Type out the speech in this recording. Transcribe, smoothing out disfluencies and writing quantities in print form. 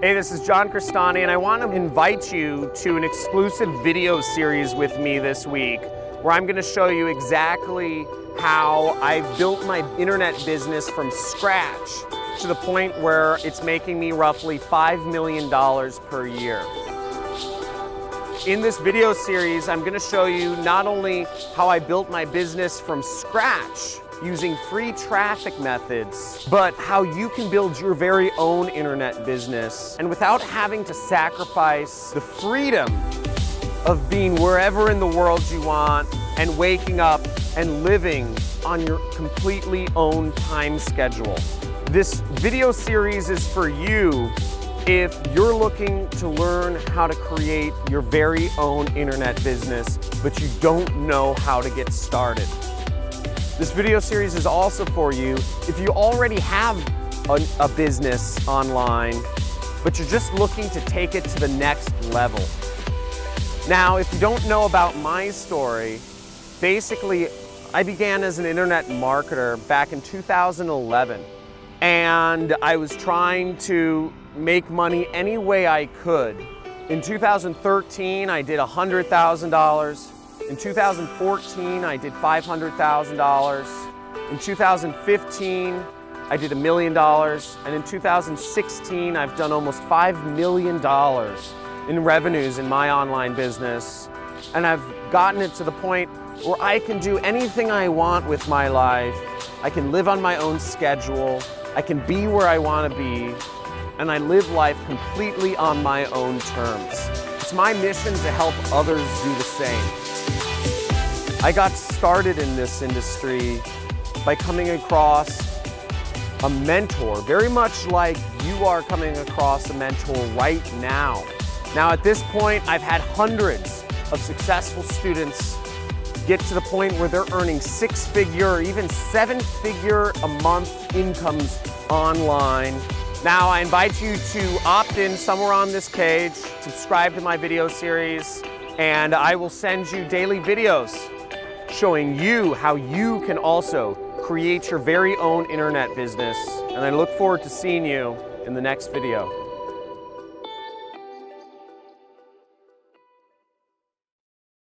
Hey, this is John Crestani, and I want to invite you to an exclusive video series with me this week, where I'm going to show you exactly how I've built my internet business from scratch to the point where it's making me roughly $5 million per year. In this video series, I'm going to show you not only how I built my business from scratch using free traffic methods, but how you can build your very own internet business and without having to sacrifice the freedom of being wherever in the world you want and waking up and living on your completely own time schedule. This video series is for you if you're looking to learn how to create your very own internet business, but you don't know how to get started. This video series is also for you if you already have a business online, but you're just looking to take it to the next level. Now, if you don't know about my story, basically, I began as an internet marketer back in 2011, and I was trying to make money any way I could. In 2013, I did $100,000. In 2014, I did $500,000. In 2015, I did $1 million. And in 2016, I've done almost $5 million in revenues in my online business. And I've gotten it to the point where I can do anything I want with my life. I can live on my own schedule. I can be where I want to be. And I live life completely on my own terms. It's my mission to help others do the same. I got started in this industry by coming across a mentor, very much like you are coming across a mentor right now. Now at this point, I've had hundreds of successful students get to the point where they're earning six-figure or even seven-figure a month incomes online. Now I invite you to opt in somewhere on this page, subscribe to my video series, and I will send you daily videos showing you how you can also create your very own internet business. And I look forward to seeing you in the next video.